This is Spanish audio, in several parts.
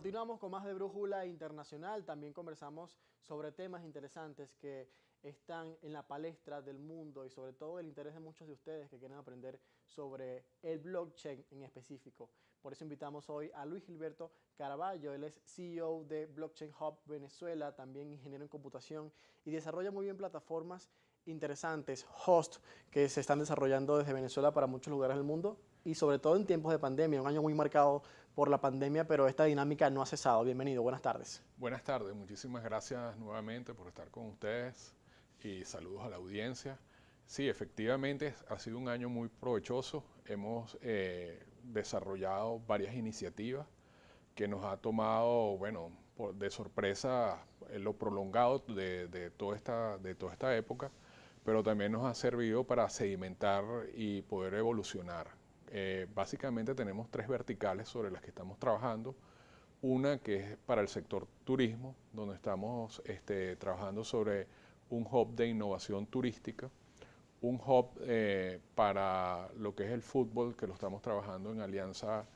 Continuamos con más de Brújula Internacional. También conversamos sobre temas interesantes que están en la palestra del mundo y sobre todo el interés de muchos de ustedes que quieren aprender sobre el blockchain en específico. Por eso invitamos hoy a Luis Gilberto Caraballo. Él es CEO de Blockchain Hub Venezuela, también ingeniero en computación y desarrolla muy bien plataformas interesantes, host, que se están desarrollando desde Venezuela para muchos lugares del mundo y sobre todo en tiempos de pandemia, un año muy marcado por la pandemia, pero esta dinámica no ha cesado. Bienvenido, buenas tardes. Buenas tardes, muchísimas gracias nuevamente por estar con ustedes y saludos a la audiencia. Sí, efectivamente ha sido un año muy provechoso. Hemos desarrollado varias iniciativas que nos ha tomado, bueno, de sorpresa lo prolongado de toda esta época, pero también nos ha servido para sedimentar y poder evolucionar. Básicamente tenemos tres verticales sobre las que estamos trabajando. Una que es para el sector turismo, donde estamos trabajando sobre un hub de innovación turística, un hub para lo que es el fútbol, que lo estamos trabajando en alianza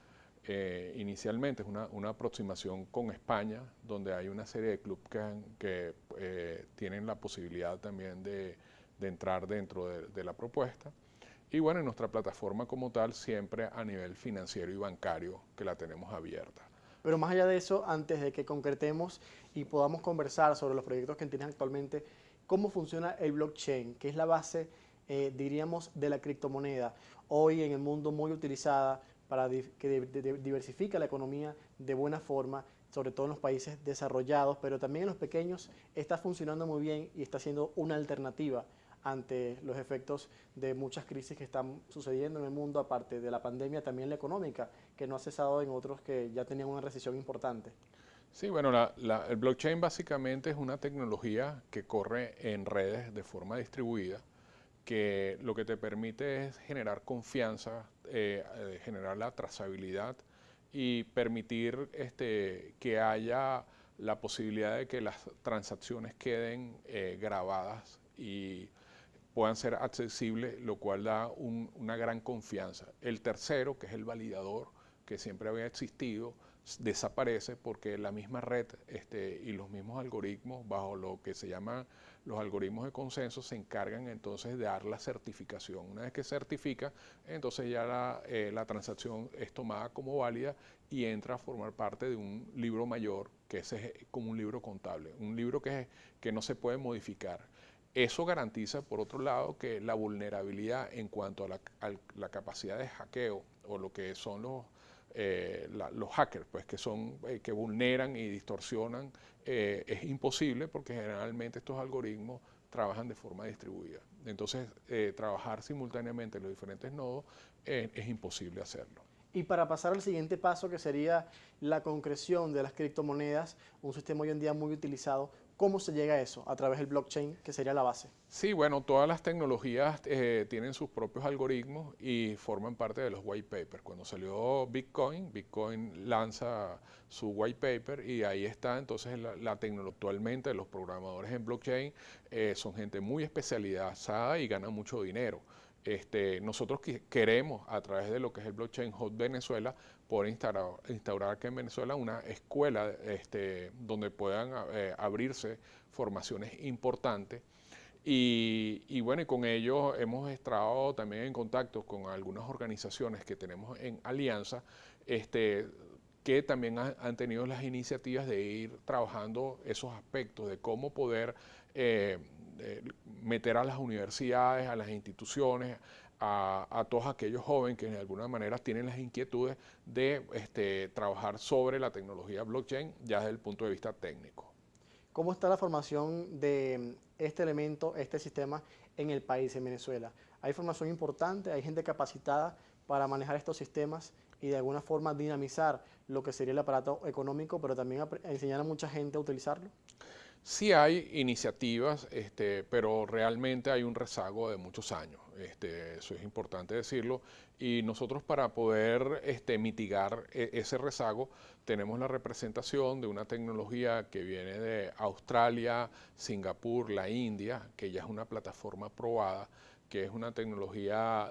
inicialmente, es una aproximación con España, donde hay una serie de clubes que tienen la posibilidad también de entrar dentro de la propuesta. Y bueno, en nuestra plataforma como tal, siempre a nivel financiero y bancario, que la tenemos abierta. Pero más allá de eso, antes de que concretemos y podamos conversar sobre los proyectos que tienes actualmente, ¿cómo funciona el blockchain? Que es la base, diríamos, de la criptomoneda. Hoy en el mundo muy utilizada para que diversifica la economía de buena forma, sobre todo en los países desarrollados, pero también en los pequeños está funcionando muy bien y está siendo una alternativa ante los efectos de muchas crisis que están sucediendo en el mundo, aparte de la pandemia, también la económica, que no ha cesado en otros que ya tenían una recesión importante. Sí, bueno, el blockchain básicamente es una tecnología que corre en redes de forma distribuida, que lo que te permite es generar confianza, generar la trazabilidad y permitir que haya la posibilidad de que las transacciones queden grabadas y puedan ser accesibles, lo cual da una gran confianza. El tercero, que es el validador, que siempre había existido, desaparece porque la misma red y los mismos algoritmos, bajo lo que se llaman los algoritmos de consenso, se encargan entonces de dar la certificación. Una vez que certifica, entonces ya la transacción es tomada como válida y entra a formar parte de un libro mayor, que es como un libro contable, un libro que no se puede modificar. Eso garantiza, por otro lado, que la vulnerabilidad en cuanto a la capacidad de hackeo o lo que son los hackers, pues que vulneran y distorsionan, es imposible porque generalmente estos algoritmos trabajan de forma distribuida. Entonces, trabajar simultáneamente en los diferentes nodos es imposible hacerlo. Y para pasar al siguiente paso, que sería la concreción de las criptomonedas, un sistema hoy en día muy utilizado, ¿cómo se llega a eso? A través del blockchain, que sería la base. Sí, bueno, todas las tecnologías tienen sus propios algoritmos y forman parte de los white papers. Cuando salió Bitcoin, Bitcoin lanza su white paper y ahí está entonces la tecnología. Actualmente los programadores en blockchain son gente muy especializada y ganan mucho dinero. Nosotros queremos, a través de lo que es el Blockchain Hub Venezuela, poder instaurar aquí en Venezuela una escuela donde puedan abrirse formaciones importantes. Y bueno, y con ellos hemos estado también en contacto con algunas organizaciones que tenemos en alianza, que también han tenido las iniciativas de ir trabajando esos aspectos de cómo poder eh, meter a las universidades, a las instituciones, a todos aquellos jóvenes que de alguna manera tienen las inquietudes de trabajar sobre la tecnología blockchain ya desde el punto de vista técnico. ¿Cómo está la formación de este elemento, este sistema en el país, en Venezuela? ¿Hay formación importante? ¿Hay gente capacitada para manejar estos sistemas y de alguna forma dinamizar lo que sería el aparato económico, pero también enseñar a mucha gente a utilizarlo? Sí hay iniciativas, pero realmente hay un rezago de muchos años. Eso es importante decirlo. Y nosotros para poder mitigar ese rezago tenemos la representación de una tecnología que viene de Australia, Singapur, la India, que ya es una plataforma probada, que es una tecnología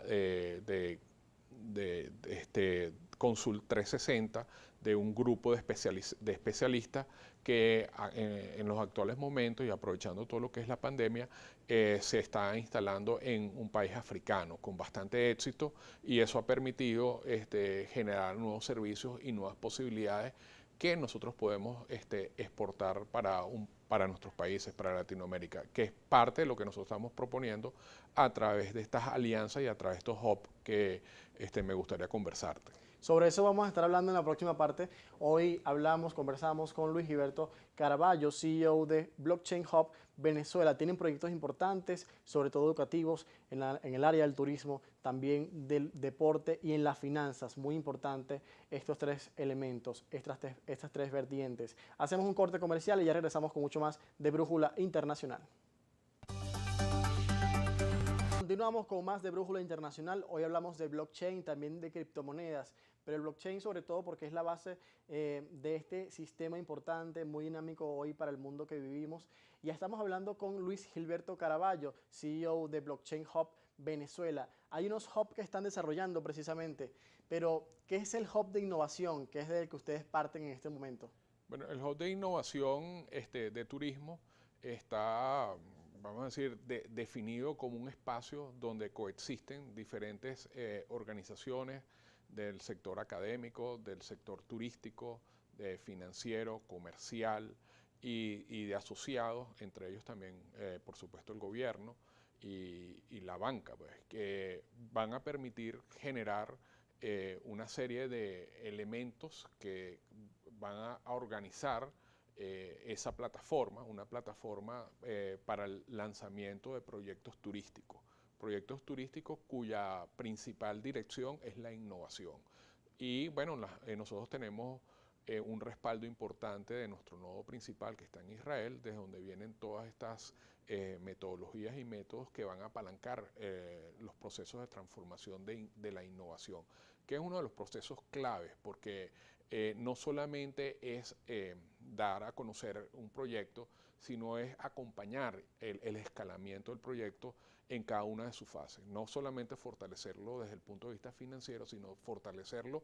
Consult 360 de un grupo de especialistas que en los actuales momentos y aprovechando todo lo que es la pandemia, se está instalando en un país africano con bastante éxito, y eso ha permitido generar nuevos servicios y nuevas posibilidades que nosotros podemos exportar para nuestros países, para Latinoamérica, que es parte de lo que nosotros estamos proponiendo a través de estas alianzas y a través de estos hubs que me gustaría conversarte. Sobre eso vamos a estar hablando en la próxima parte. Hoy conversamos con Luis Gilberto Caraballo, CEO de Blockchain Hub Venezuela. Tienen proyectos importantes, sobre todo educativos, en el área del turismo, también del deporte y en las finanzas. Muy importante estos tres elementos, estas tres vertientes. Hacemos un corte comercial y ya regresamos con mucho más de Brújula Internacional. Continuamos con más de Brújula Internacional. Hoy hablamos de blockchain, también de criptomonedas, pero el blockchain sobre todo porque es la base de este sistema importante, muy dinámico hoy para el mundo que vivimos. Ya estamos hablando con Luis Gilberto Caraballo, CEO de Blockchain Hub Venezuela. Hay unos hubs que están desarrollando precisamente, pero ¿qué es el hub de innovación, que es del que ustedes parten en este momento? Bueno, el hub de innovación de turismo está, vamos a decir, definido como un espacio donde coexisten diferentes organizaciones del sector académico, del sector turístico, de financiero, comercial y de asociados, entre ellos también, por supuesto, el gobierno y la banca, pues, que van a permitir generar una serie de elementos que van a organizar esa plataforma, una plataforma para el lanzamiento de proyectos turísticos cuya principal dirección es la innovación. Y bueno, nosotros tenemos un respaldo importante de nuestro nodo principal que está en Israel, desde donde vienen todas estas metodologías y métodos que van a apalancar los procesos de transformación de la innovación, que es uno de los procesos claves, porque no solamente es dar a conocer un proyecto, sino es acompañar el escalamiento del proyecto en cada una de sus fases. No solamente fortalecerlo desde el punto de vista financiero, sino fortalecerlo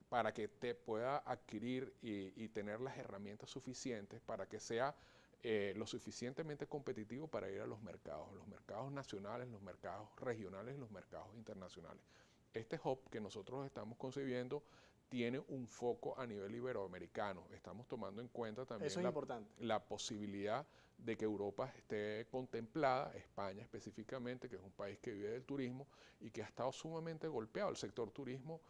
para que te pueda adquirir y tener las herramientas suficientes para que sea lo suficientemente competitivo para ir a los mercados nacionales, los mercados regionales y los mercados internacionales. Este hub que nosotros estamos concibiendo tiene un foco a nivel iberoamericano. Estamos tomando en cuenta también la posibilidad de que Europa esté contemplada, España específicamente, que es un país que vive del turismo y que ha estado sumamente golpeado. El sector turismo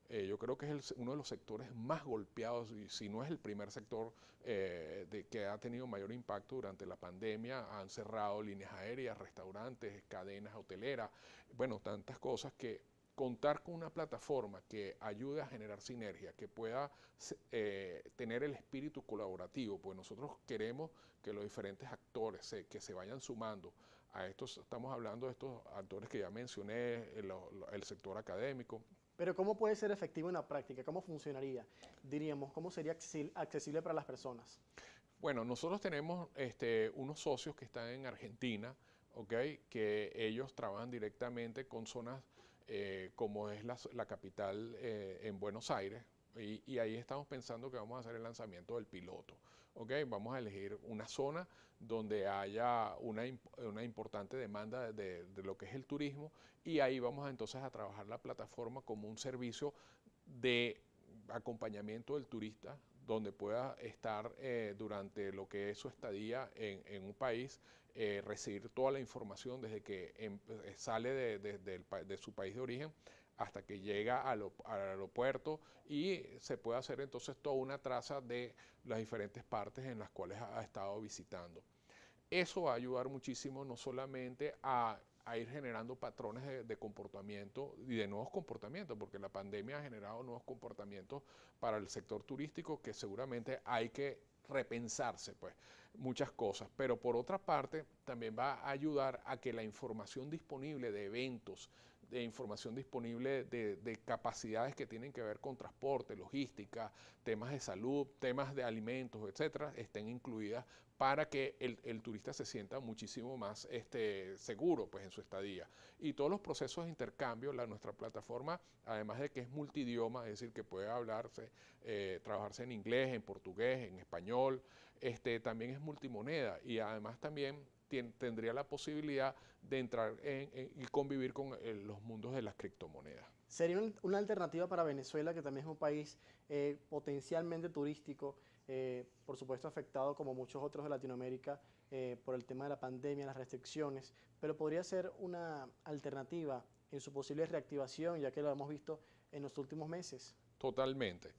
yo creo que es uno de los sectores más golpeados, y si no es el primer sector que ha tenido mayor impacto durante la pandemia. Han cerrado líneas aéreas, restaurantes, cadenas hoteleras, bueno, tantas cosas que contar con una plataforma que ayude a generar sinergia, que pueda tener el espíritu colaborativo, pues nosotros queremos que los diferentes actores que se vayan sumando a estos, estamos hablando de estos actores que ya mencioné, el sector académico. Pero ¿cómo puede ser efectivo en la práctica? ¿Cómo funcionaría? Diríamos, ¿cómo sería accesible para las personas? Bueno, nosotros tenemos unos socios que están en Argentina, ¿okay? Que ellos trabajan directamente con zonas como es la capital en Buenos Aires, y ahí estamos pensando que vamos a hacer el lanzamiento del piloto. ¿Okay? Vamos a elegir una zona donde haya una importante demanda de lo que es el turismo, y ahí vamos entonces a trabajar la plataforma como un servicio de acompañamiento del turista, donde pueda estar durante lo que es su estadía en un país, recibir toda la información desde que sale de su país de origen hasta que llega al aeropuerto, y se puede hacer entonces toda una traza de las diferentes partes en las cuales ha estado visitando. Eso va a ayudar muchísimo no solamente a ir generando patrones de comportamiento y de nuevos comportamientos, porque la pandemia ha generado nuevos comportamientos para el sector turístico que seguramente hay que repensarse, pues, muchas cosas. Pero por otra parte, también va a ayudar a que la información disponible de eventos de información disponible de capacidades que tienen que ver con transporte, logística, temas de salud, temas de alimentos, etcétera, estén incluidas para que el turista se sienta muchísimo más seguro pues, en su estadía. Y todos los procesos de intercambio, nuestra plataforma, además de que es multidioma, es decir, que puede hablarse, trabajarse en inglés, en portugués, en español, también es multimoneda y además también tendría la posibilidad de entrar y convivir con los mundos de las criptomonedas. Sería una alternativa para Venezuela, que también es un país potencialmente turístico, por supuesto afectado como muchos otros de Latinoamérica por el tema de la pandemia, las restricciones, pero podría ser una alternativa en su posible reactivación, ya que lo hemos visto en los últimos meses. Totalmente.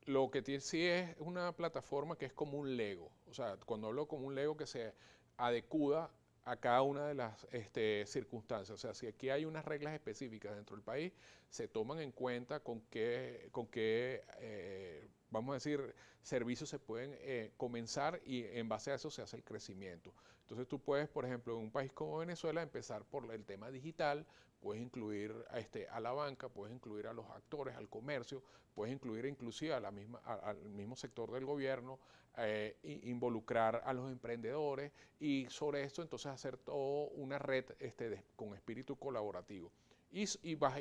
Lo que tiene, sí es una plataforma que es como un Lego. O sea, cuando hablo como un Lego que se adecua a cada una de las circunstancias. O sea, si aquí hay unas reglas específicas dentro del país, se toman en cuenta con qué vamos a decir, servicios se pueden comenzar y en base a eso se hace el crecimiento. Entonces tú puedes, por ejemplo, en un país como Venezuela, empezar por el tema digital, puedes incluir a la banca, puedes incluir a los actores, al comercio, puedes incluir inclusive al mismo sector del gobierno, involucrar a los emprendedores y sobre esto entonces hacer toda una red con espíritu colaborativo. Y vas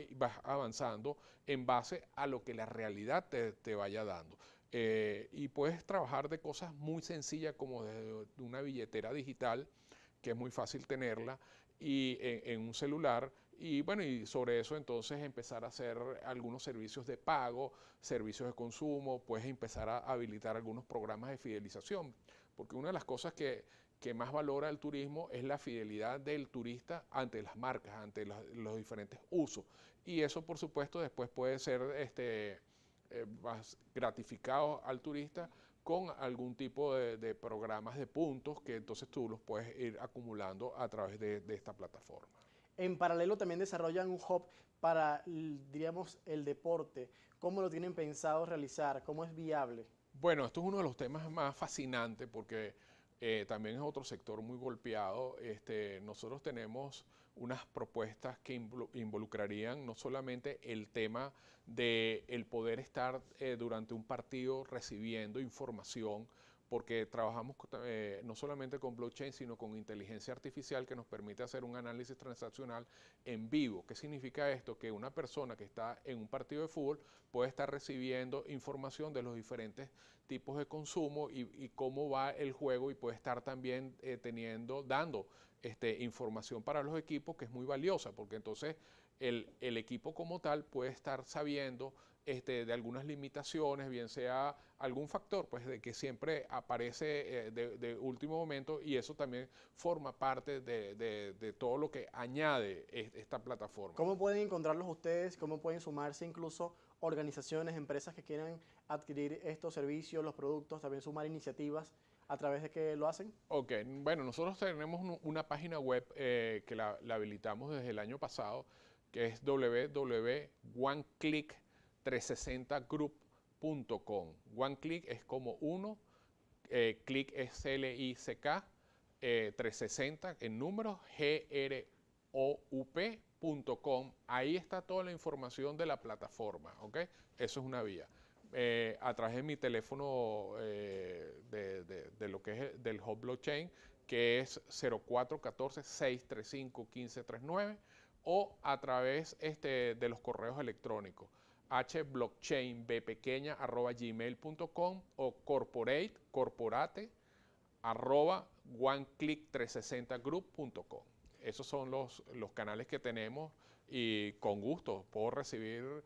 avanzando en base a lo que la realidad te vaya dando. Y puedes trabajar de cosas muy sencillas como de una billetera digital, que es muy fácil tenerla, y en un celular, y bueno, y sobre eso entonces empezar a hacer algunos servicios de pago, servicios de consumo, puedes empezar a habilitar algunos programas de fidelización, porque una de las cosas que más valora el turismo es la fidelidad del turista ante las marcas, ante los diferentes usos, y eso por supuesto después puede ser más gratificado al turista con algún tipo de programas de puntos que entonces tú los puedes ir acumulando a través de esta plataforma. En paralelo también desarrollan un hub para, diríamos, el deporte. ¿Cómo lo tienen pensado realizar? ¿Cómo es viable? Bueno, esto es uno de los temas más fascinantes porque también es otro sector muy golpeado. Nosotros tenemos unas propuestas que involucrarían no solamente el tema de el poder estar durante un partido recibiendo información, porque trabajamos no solamente con blockchain, sino con inteligencia artificial que nos permite hacer un análisis transaccional en vivo. ¿Qué significa esto? Que una persona que está en un partido de fútbol puede estar recibiendo información de los diferentes tipos de consumo y cómo va el juego y puede estar también dando información para los equipos que es muy valiosa, porque entonces el equipo como tal puede estar sabiendo de algunas limitaciones, bien sea algún factor, pues de que siempre aparece de último momento, y eso también forma parte de todo lo que añade esta plataforma. ¿Cómo pueden encontrarlos ustedes? ¿Cómo pueden sumarse incluso organizaciones, empresas que quieran adquirir estos servicios, los productos, también sumar iniciativas a través de que lo hacen? Ok, bueno, nosotros tenemos una página web que la habilitamos desde el año pasado, que es www.oneclick360group.com. OneClick es como uno, click es CLICK, 360 en números, GROUP.com. Ahí está toda la información de la plataforma, ¿ok? Eso es una vía. A través de mi teléfono de lo que es del Hub Blockchain, que es 0414-635-1539, o a través de los correos electrónicos hblockchainbpequeña@gmail.com o corporate@oneclick360group.com. Esos son los canales que tenemos y con gusto puedo recibir.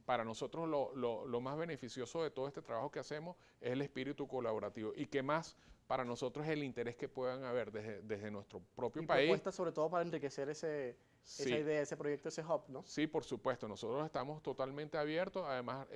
Para nosotros lo más beneficioso de todo este trabajo que hacemos es el espíritu colaborativo, y que más para nosotros es el interés que puedan haber desde nuestro propio país. Propuestas sobre todo para enriquecer esa idea, ese proyecto, ese hub, ¿no? Sí, por supuesto, nosotros estamos totalmente abiertos, además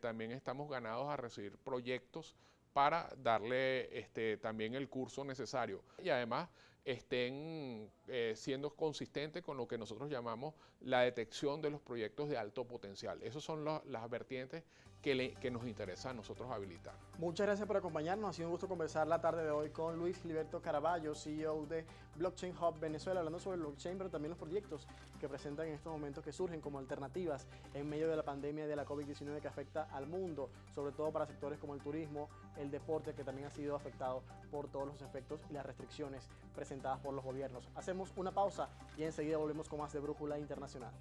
también estamos ganados a recibir proyectos para darle también el curso necesario. Y además estén siendo consistentes con lo que nosotros llamamos la detección de los proyectos de alto potencial. Esas son las vertientes que nos interesa a nosotros habilitar. Muchas gracias por acompañarnos. Ha sido un gusto conversar la tarde de hoy con Luis Gilberto Caraballo, CEO de Blockchain Hub Venezuela, hablando sobre el blockchain, pero también los proyectos que presentan en estos momentos que surgen como alternativas en medio de la pandemia de la COVID-19 que afecta al mundo, sobre todo para sectores como el turismo, el deporte, que también ha sido afectado por todos los efectos y las restricciones presentadas por los gobiernos. Hacemos una pausa y enseguida volvemos con más de Brújula Internacional.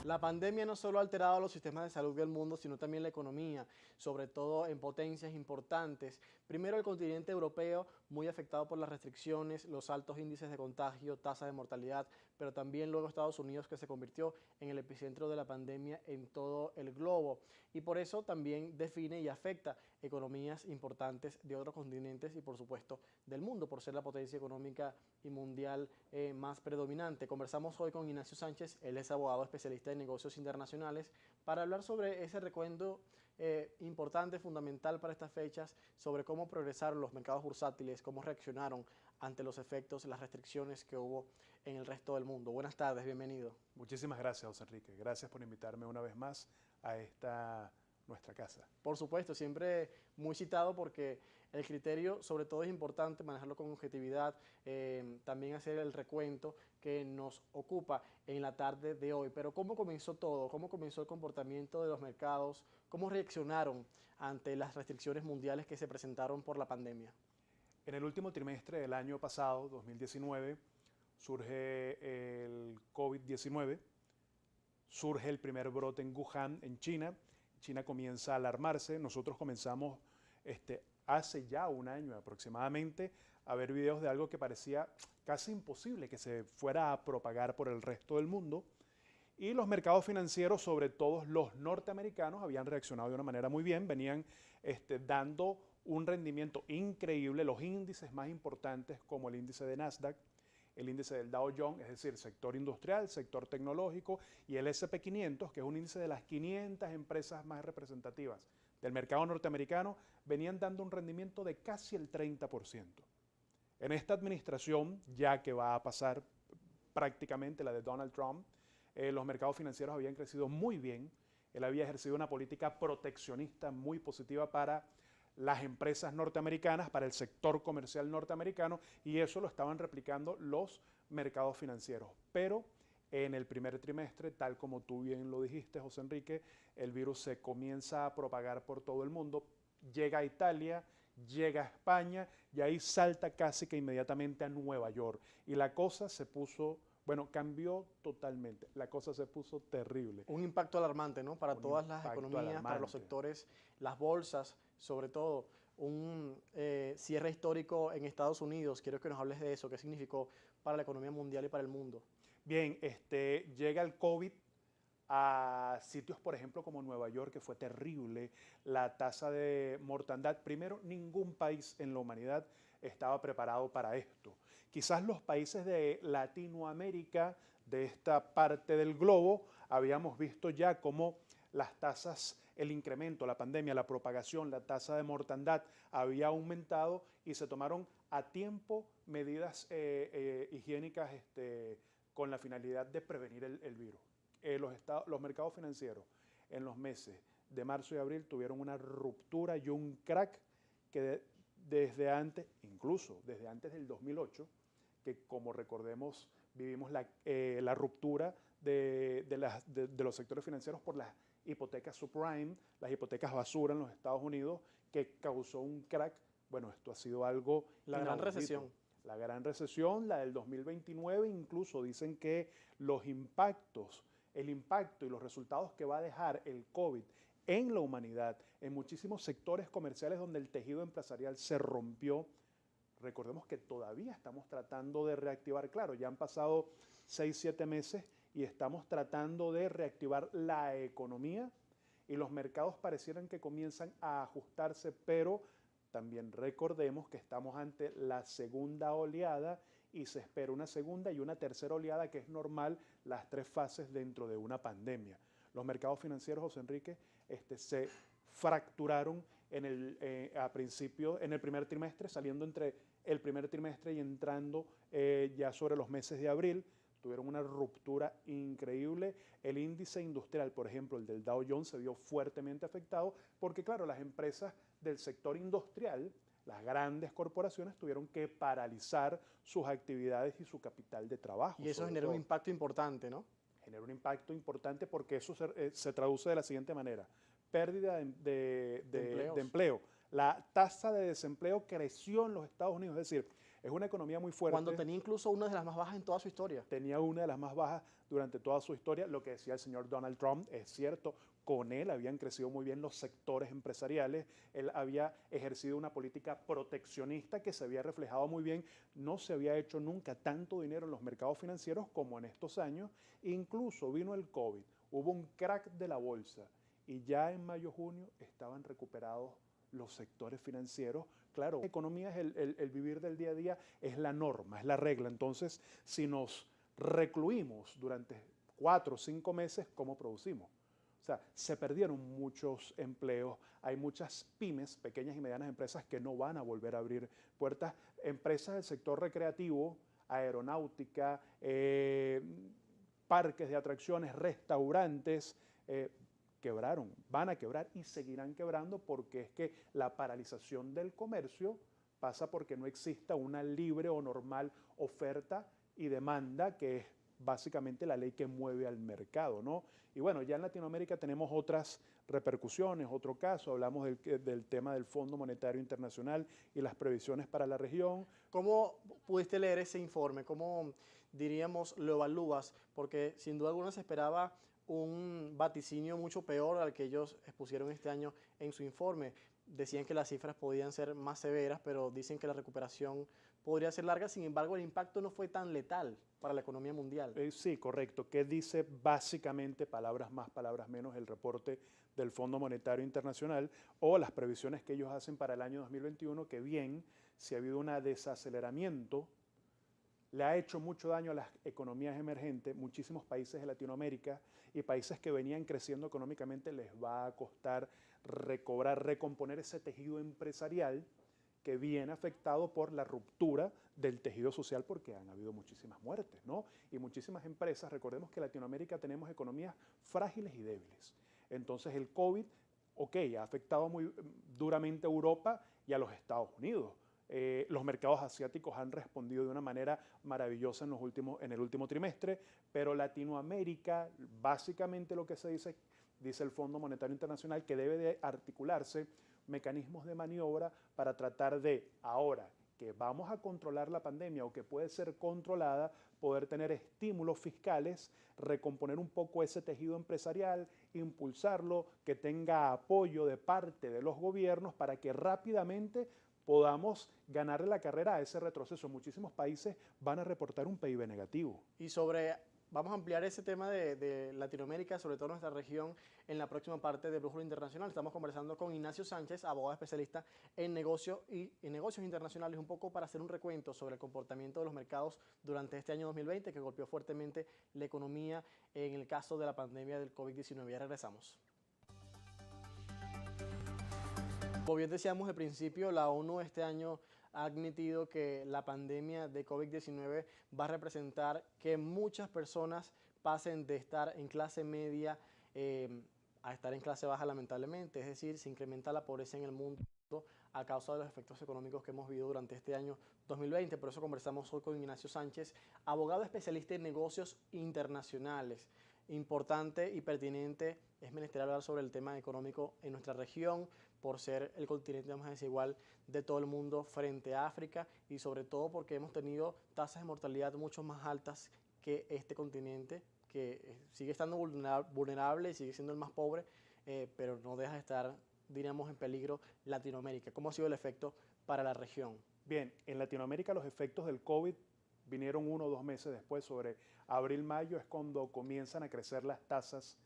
La pandemia no solo ha alterado los sistemas de salud del mundo, sino también la economía, sobre todo en potencias importantes. Primero, el continente europeo, muy afectado por las restricciones, los altos índices de contagio, tasa de mortalidad, pero también luego Estados Unidos, que se convirtió en el epicentro de la pandemia en todo el globo. Y por eso también define y afecta economías importantes de otros continentes y, por supuesto, del mundo, por ser la potencia económica y mundial más predominante. Conversamos hoy con Ignacio Sánchez, él es abogado especialista de negocios internacionales, para hablar sobre ese recuento importante, fundamental para estas fechas, sobre cómo progresaron los mercados bursátiles, cómo reaccionaron ante los efectos, las restricciones que hubo en el resto del mundo. Buenas tardes, bienvenido. Muchísimas gracias, José Enrique. Gracias por invitarme una vez más a esta nuestra casa. Por supuesto, siempre muy citado porque el criterio sobre todo es importante, manejarlo con objetividad, también hacer el recuento que nos ocupa en la tarde de hoy. Pero ¿cómo comenzó todo? ¿Cómo comenzó el comportamiento de los mercados? ¿Cómo reaccionaron ante las restricciones mundiales que se presentaron por la pandemia? En el último trimestre del año pasado, 2019, surge el COVID-19, surge el primer brote en Wuhan, en China. China comienza a alarmarse. Nosotros comenzamos hace ya un año aproximadamente a ver videos de algo que parecía casi imposible que se fuera a propagar por el resto del mundo. Y los mercados financieros, sobre todo los norteamericanos, habían reaccionado de una manera muy bien, venían dando un rendimiento increíble. Los índices más importantes como el índice de Nasdaq, el índice del Dow Jones, es decir, sector industrial, sector tecnológico, y el S&P 500, que es un índice de las 500 empresas más representativas del mercado norteamericano, venían dando un rendimiento de casi el 30%. En esta administración, ya que va a pasar prácticamente la de Donald Trump, los mercados financieros habían crecido muy bien. Él había ejercido una política proteccionista muy positiva para las empresas norteamericanas, para el sector comercial norteamericano, y eso lo estaban replicando los mercados financieros. Pero en el primer trimestre, tal como tú bien lo dijiste, José Enrique, el virus se comienza a propagar por todo el mundo, llega a Italia, llega a España, y ahí salta casi que inmediatamente a Nueva York. Y la cosa se puso, bueno, cambió totalmente, la cosa se puso terrible. Un impacto alarmante, ¿no? Para todas las economías, para los sectores, las bolsas, sobre todo un cierre histórico en Estados Unidos. Quiero que nos hables de eso, qué significó para la economía mundial y para el mundo. Bien, llega el COVID a sitios, por ejemplo, como Nueva York, que fue terrible, la tasa de mortandad. Primero, ningún país en la humanidad estaba preparado para esto. Quizás los países de Latinoamérica, de esta parte del globo, habíamos visto ya cómo las tasas, el incremento, la pandemia, la propagación, la tasa de mortandad había aumentado y se tomaron a tiempo medidas higiénicas con la finalidad de prevenir el virus. Los mercados financieros en los meses de marzo y abril tuvieron una ruptura y un crack que desde antes, incluso desde antes del 2008, que como recordemos vivimos la ruptura de los sectores financieros por las hipotecas subprime, las hipotecas basura en los Estados Unidos, que causó un crack. Bueno, esto ha sido algo La gran recesión. La gran recesión, la del 2029, incluso dicen que los impactos, el impacto y los resultados que va a dejar el COVID en la humanidad, en muchísimos sectores comerciales donde el tejido empresarial se rompió. Recordemos que todavía estamos tratando de reactivar, claro, ya han pasado 6, 7 meses y estamos tratando de reactivar la economía y los mercados parecieran que comienzan a ajustarse, pero también recordemos que estamos ante la segunda oleada y se espera una segunda y una tercera oleada, que es normal, las 3 fases dentro de una pandemia. Los mercados financieros, José Enrique, se fracturaron en el primer trimestre, saliendo entre el primer trimestre y entrando ya sobre los meses de abril, tuvieron una ruptura increíble. El índice industrial, por ejemplo, el del Dow Jones, se vio fuertemente afectado porque, claro, las empresas del sector industrial, las grandes corporaciones, tuvieron que paralizar sus actividades y su capital de trabajo. Y eso genera un impacto importante, ¿no? Genera un impacto importante porque eso se traduce de la siguiente manera. Pérdida de empleo. La tasa de desempleo creció en los Estados Unidos, es decir, es una economía muy fuerte. Cuando tenía incluso una de las más bajas en toda su historia. Tenía una de las más bajas durante toda su historia. Lo que decía el señor Donald Trump es cierto. Con él habían crecido muy bien los sectores empresariales. Él había ejercido una política proteccionista que se había reflejado muy bien. No se había hecho nunca tanto dinero en los mercados financieros como en estos años. Incluso vino el COVID. Hubo un crack de la bolsa. Y ya en mayo, junio estaban recuperados los sectores financieros. Claro, la economía es el vivir del día a día, es la norma, es la regla. Entonces, si nos recluimos durante 4 o 5 meses, ¿cómo producimos? O sea, se perdieron muchos empleos, hay muchas pymes, pequeñas y medianas empresas que no van a volver a abrir puertas. Empresas del sector recreativo, aeronáutica, parques de atracciones, restaurantes, quebraron, van a quebrar y seguirán quebrando porque es que la paralización del comercio pasa porque no exista una libre o normal oferta y demanda, que es básicamente la ley que mueve al mercado, ¿no? Y bueno, ya en Latinoamérica tenemos otras repercusiones, otro caso, hablamos del tema del Fondo Monetario Internacional y las previsiones para la región. ¿Cómo pudiste leer ese informe? ¿Cómo, diríamos, lo evalúas? Porque sin duda alguna se esperaba un vaticinio mucho peor al que ellos expusieron este año en su informe. Decían que las cifras podían ser más severas, pero dicen que la recuperación podría ser larga. Sin embargo, el impacto no fue tan letal para la economía mundial. Sí, correcto. ¿Qué dice básicamente, palabras más, palabras menos, el reporte del Fondo Monetario Internacional o las previsiones que ellos hacen para el año 2021? Que bien, si ha habido un desaceleramiento, le ha hecho mucho daño a las economías emergentes. Muchísimos países de Latinoamérica y países que venían creciendo económicamente les va a costar recobrar, recomponer ese tejido empresarial que viene afectado por la ruptura del tejido social porque han habido muchísimas muertes, ¿no? Y muchísimas empresas, recordemos que en Latinoamérica tenemos economías frágiles y débiles. Entonces el COVID, ha afectado muy duramente a Europa y a los Estados Unidos. Los mercados asiáticos han respondido de una manera maravillosa en el último trimestre, pero Latinoamérica, básicamente lo que se dice el Fondo Monetario Internacional, que debe de articularse mecanismos de maniobra para tratar de, ahora que vamos a controlar la pandemia o que puede ser controlada, poder tener estímulos fiscales, recomponer un poco ese tejido empresarial, impulsarlo, que tenga apoyo de parte de los gobiernos para que rápidamente podamos ganarle la carrera a ese retroceso. Muchísimos países van a reportar un PIB negativo. Y vamos a ampliar ese tema de Latinoamérica, sobre todo nuestra región, en la próxima parte de Brújula Internacional. Estamos conversando con Ignacio Sánchez, abogado especialista en negocios internacionales, un poco para hacer un recuento sobre el comportamiento de los mercados durante este año 2020, que golpeó fuertemente la economía en el caso de la pandemia del COVID-19. Ya regresamos. Como bien decíamos al principio, la ONU este año ha admitido que la pandemia de COVID-19 va a representar que muchas personas pasen de estar en clase media a estar en clase baja, lamentablemente. Es decir, se incrementa la pobreza en el mundo a causa de los efectos económicos que hemos vivido durante este año 2020. Por eso conversamos hoy con Ignacio Sánchez, abogado especialista en negocios internacionales. Importante y pertinente es menester hablar sobre el tema económico en nuestra región, por ser el continente más desigual de todo el mundo frente a África y sobre todo porque hemos tenido tasas de mortalidad mucho más altas que este continente, que sigue estando vulnerable y sigue siendo el más pobre, pero no deja de estar, diríamos, en peligro Latinoamérica. ¿Cómo ha sido el efecto para la región? Bien, en Latinoamérica los efectos del COVID vinieron 1 o 2 meses después, sobre abril-mayo es cuando comienzan a crecer las tasas.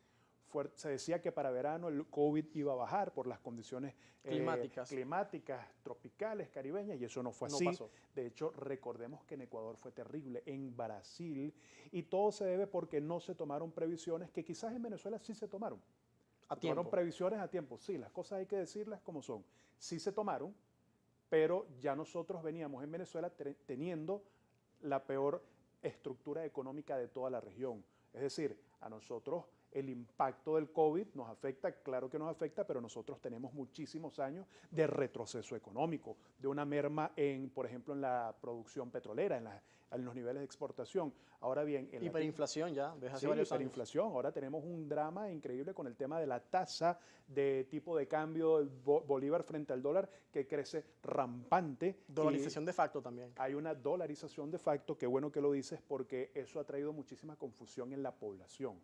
Se decía que para verano el COVID iba a bajar por las condiciones climáticas, tropicales, caribeñas, y eso no fue así. Pasó. De hecho, recordemos que en Ecuador fue terrible, en Brasil, y todo se debe porque no se tomaron previsiones que quizás en Venezuela sí se tomaron. A tiempo. Tomaron previsiones a tiempo, sí, las cosas hay que decirlas como son. Sí se tomaron, pero ya nosotros veníamos en Venezuela teniendo la peor estructura económica de toda la región. Es decir, a nosotros el impacto del COVID nos afecta, claro que nos afecta, pero nosotros tenemos muchísimos años de retroceso económico, de una merma por ejemplo, en la producción petrolera, en los niveles de exportación. Ahora bien, hiperinflación ya, desde hace sí, varios años. hiperinflación. Ahora tenemos un drama increíble con el tema de la tasa de tipo de cambio del bolívar frente al dólar que crece rampante. Dolarización de facto también. Hay una dolarización de facto, qué bueno que lo dices, porque eso ha traído muchísima confusión en la población.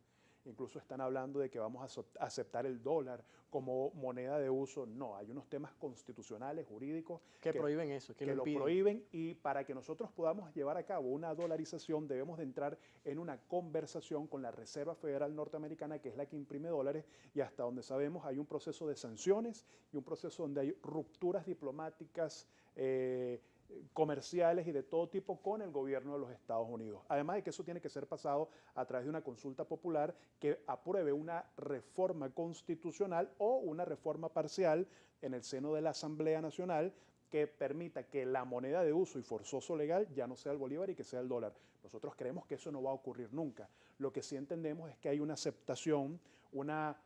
Incluso están hablando de que vamos a aceptar el dólar como moneda de uso. No, hay unos temas constitucionales, jurídicos que prohíben eso, que lo prohíben, y para que nosotros podamos llevar a cabo una dolarización debemos de entrar en una conversación con la Reserva Federal Norteamericana, que es la que imprime dólares, y hasta donde sabemos hay un proceso de sanciones y un proceso donde hay rupturas diplomáticas, comerciales y de todo tipo con el gobierno de los Estados Unidos. Además de que eso tiene que ser pasado a través de una consulta popular que apruebe una reforma constitucional o una reforma parcial en el seno de la Asamblea Nacional que permita que la moneda de uso y forzoso legal ya no sea el bolívar y que sea el dólar. Nosotros creemos que eso no va a ocurrir nunca. Lo que sí entendemos es que hay una aceptación, una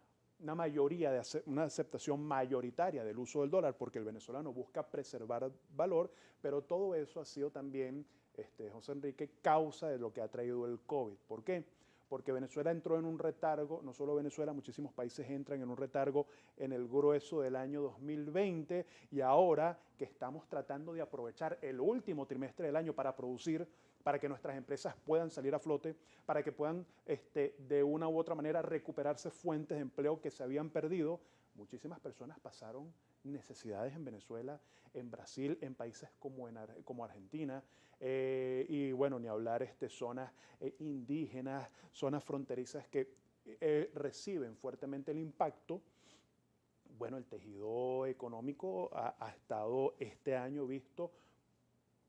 aceptación mayoritaria del uso del dólar, porque el venezolano busca preservar valor, pero todo eso ha sido también, José Enrique, causa de lo que ha traído el COVID. ¿Por qué? Porque Venezuela entró en un retargo, no solo Venezuela, muchísimos países entran en un retargo en el grueso del año 2020, y ahora que estamos tratando de aprovechar el último trimestre del año para producir, para que nuestras empresas puedan salir a flote, para que puedan de una u otra manera recuperarse fuentes de empleo que se habían perdido. Muchísimas personas pasaron necesidades en Venezuela, en Brasil, en países como Argentina, y bueno, ni hablar zonas indígenas, zonas fronterizas que reciben fuertemente el impacto. Bueno, el tejido económico ha estado este año visto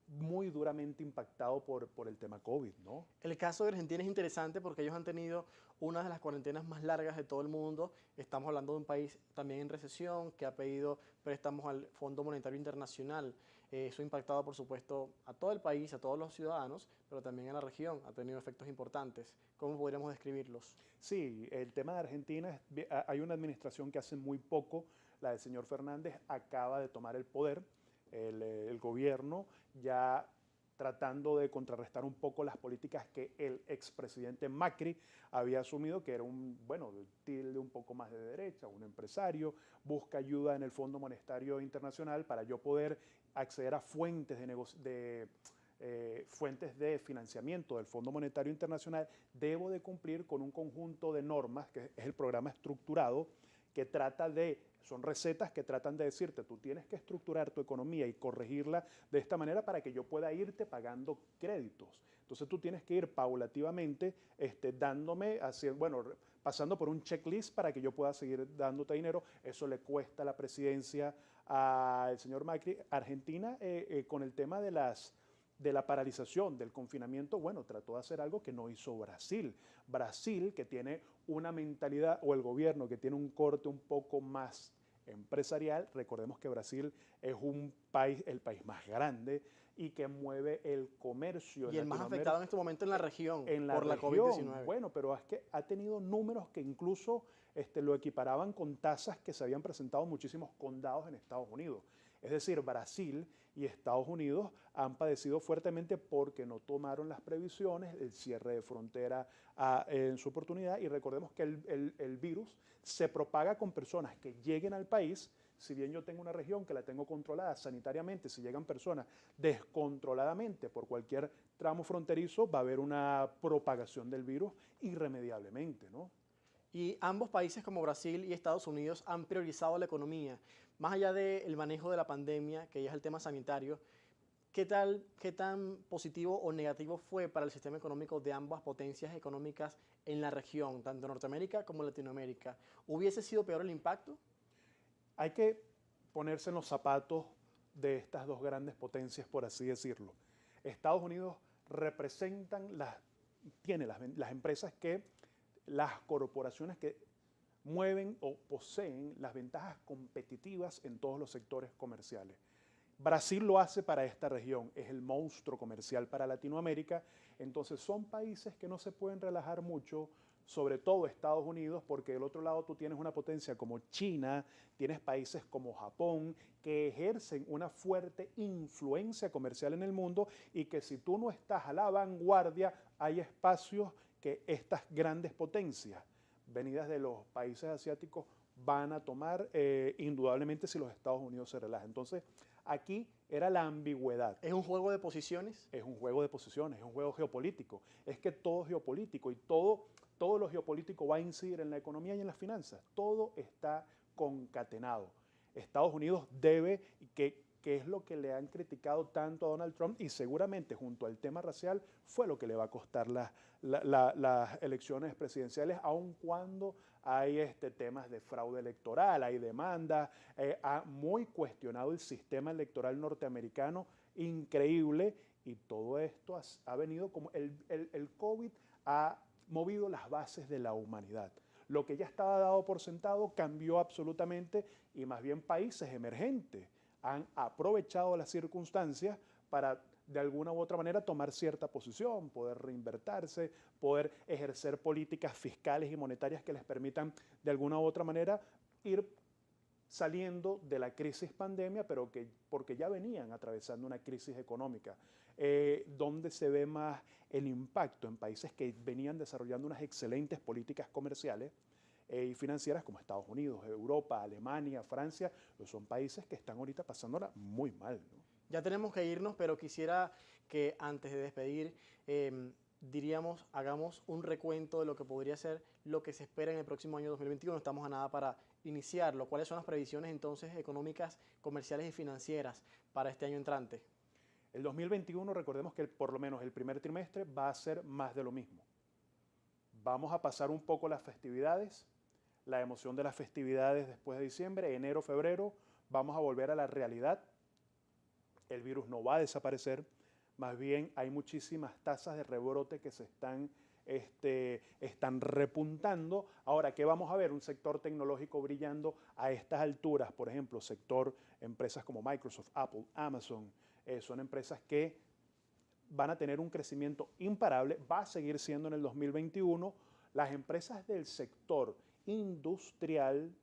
muy duramente impactado por el tema COVID, ¿no? El caso de Argentina es interesante porque ellos han tenido una de las cuarentenas más largas de todo el mundo. Estamos hablando de un país también en recesión que ha pedido préstamos al Fondo Monetario Internacional. Eso ha impactado, por supuesto, a todo el país, a todos los ciudadanos, pero también a la región. Ha tenido efectos importantes. ¿Cómo podríamos describirlos? Sí, el tema de Argentina, hay una administración que hace muy poco, la del señor Fernández, acaba de tomar el poder. El gobierno ya tratando de contrarrestar un poco las políticas que el expresidente Macri había asumido, que era tilde un poco más de derecha, un empresario, busca ayuda en el Fondo Monetario Internacional para yo poder acceder a fuentes fuentes de financiamiento del Fondo Monetario Internacional. Debo de cumplir con un conjunto de normas, que es el programa estructurado, que son recetas que tratan de decirte, tú tienes que estructurar tu economía y corregirla de esta manera para que yo pueda irte pagando créditos. Entonces tú tienes que ir paulativamente pasando por un checklist para que yo pueda seguir dándote dinero. Eso le cuesta la presidencia al señor Macri. Argentina, con el tema de la paralización, del confinamiento, trató de hacer algo que no hizo Brasil. Brasil, que tiene una mentalidad, o el gobierno que tiene un corte un poco más empresarial. Recordemos que Brasil es el país más grande y que mueve el comercio. Y el más afectado en este momento en la región por la COVID-19. Bueno, pero es que ha tenido números que incluso lo equiparaban con tasas que se habían presentado en muchísimos condados en Estados Unidos. Es decir, Brasil y Estados Unidos han padecido fuertemente porque no tomaron las previsiones, el cierre de frontera en su oportunidad, y recordemos que el virus se propaga con personas que lleguen al país. Si bien yo tengo una región que la tengo controlada sanitariamente, si llegan personas descontroladamente por cualquier tramo fronterizo, va a haber una propagación del virus irremediablemente, ¿no? Y ambos países como Brasil y Estados Unidos han priorizado la economía. Más allá del manejo de la pandemia, que ya es el tema sanitario, ¿qué tan positivo o negativo fue para el sistema económico de ambas potencias económicas en la región, tanto Norteamérica como Latinoamérica? ¿Hubiese sido peor el impacto? Hay que ponerse en los zapatos de estas dos grandes potencias, por así decirlo. Estados Unidos tiene las empresas las corporaciones que mueven o poseen las ventajas competitivas en todos los sectores comerciales. Brasil lo hace para esta región, es el monstruo comercial para Latinoamérica, entonces son países que no se pueden relajar mucho, sobre todo Estados Unidos, porque del otro lado tú tienes una potencia como China, tienes países como Japón, que ejercen una fuerte influencia comercial en el mundo y que si tú no estás a la vanguardia, hay espacios que estas grandes potencias venidas de los países asiáticos van a tomar indudablemente si los Estados Unidos se relajan. Entonces, aquí era la ambigüedad. ¿Es un juego de posiciones? Es un juego de posiciones, es un juego geopolítico. Es que todo es geopolítico y todo lo geopolítico va a incidir en la economía y en las finanzas. Todo está concatenado. Estados Unidos debe, que es lo que le han criticado tanto a Donald Trump y seguramente junto al tema racial fue lo que le va a costar las elecciones presidenciales, aun cuando hay temas de fraude electoral, hay demandas, ha muy cuestionado el sistema electoral norteamericano, increíble, y todo esto ha venido como el COVID ha movido las bases de la humanidad. Lo que ya estaba dado por sentado cambió absolutamente y más bien países emergentes han aprovechado las circunstancias para de alguna u otra manera tomar cierta posición, poder reinvertirse, poder ejercer políticas fiscales y monetarias que les permitan de alguna u otra manera ir saliendo de la crisis pandemia, pero porque ya venían atravesando una crisis económica. Donde se ve más el impacto en países que venían desarrollando unas excelentes políticas comerciales y financieras como Estados Unidos, Europa, Alemania, Francia, pues son países que están ahorita pasándola muy mal, ¿no? Ya tenemos que irnos, pero quisiera que antes de despedir, diríamos, hagamos un recuento de lo que podría ser lo que se espera en el próximo año 2021. Estamos a nada para iniciarlo. ¿Cuáles son las previsiones entonces económicas, comerciales y financieras para este año entrante? El 2021, recordemos que por lo menos el primer trimestre va a ser más de lo mismo. Vamos a pasar un poco las festividades, la emoción de las festividades después de diciembre, enero, febrero, vamos a volver a la realidad. El virus no va a desaparecer, más bien hay muchísimas tasas de rebrote que se están repuntando. Ahora, ¿qué vamos a ver? Un sector tecnológico brillando a estas alturas, por ejemplo, empresas como Microsoft, Apple, Amazon, son empresas que van a tener un crecimiento imparable, va a seguir siendo en el 2021. Las empresas del sector industrial,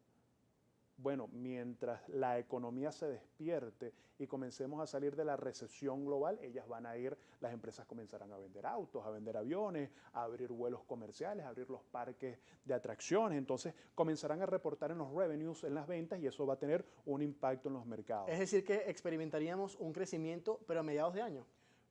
bueno, mientras la economía se despierte y comencemos a salir de la recesión global, las empresas comenzarán a vender autos, a vender aviones, a abrir vuelos comerciales, a abrir los parques de atracciones, entonces comenzarán a reportar en los revenues, en las ventas, y eso va a tener un impacto en los mercados. Es decir, que experimentaríamos un crecimiento, pero a mediados de año.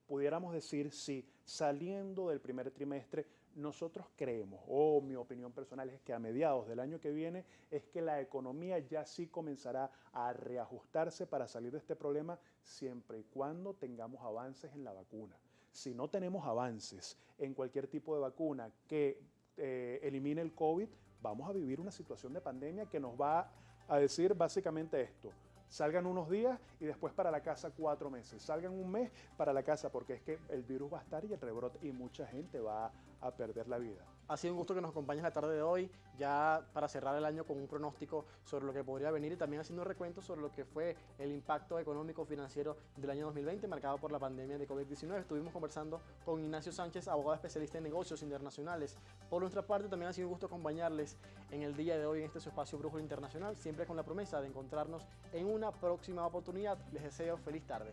Pudiéramos decir, sí, saliendo del primer trimestre, nosotros creemos, mi opinión personal es que a mediados del año que viene es que la economía ya sí comenzará a reajustarse para salir de este problema siempre y cuando tengamos avances en la vacuna. Si no tenemos avances en cualquier tipo de vacuna que elimine el COVID, vamos a vivir una situación de pandemia que nos va a decir básicamente esto: salgan unos días y después para la casa 4 meses, salgan un mes para la casa, porque es que el virus va a estar y el rebrote y mucha gente va a perder la vida. Ha sido un gusto que nos acompañes la tarde de hoy, ya para cerrar el año con un pronóstico sobre lo que podría venir y también haciendo un recuento sobre lo que fue el impacto económico financiero del año 2020 marcado por la pandemia de COVID-19. Estuvimos conversando con Ignacio Sánchez, abogado especialista en negocios internacionales. Por nuestra parte, también ha sido un gusto acompañarles en el día de hoy en este su espacio Brújula Internacional, siempre con la promesa de encontrarnos en una próxima oportunidad. Les deseo feliz tarde.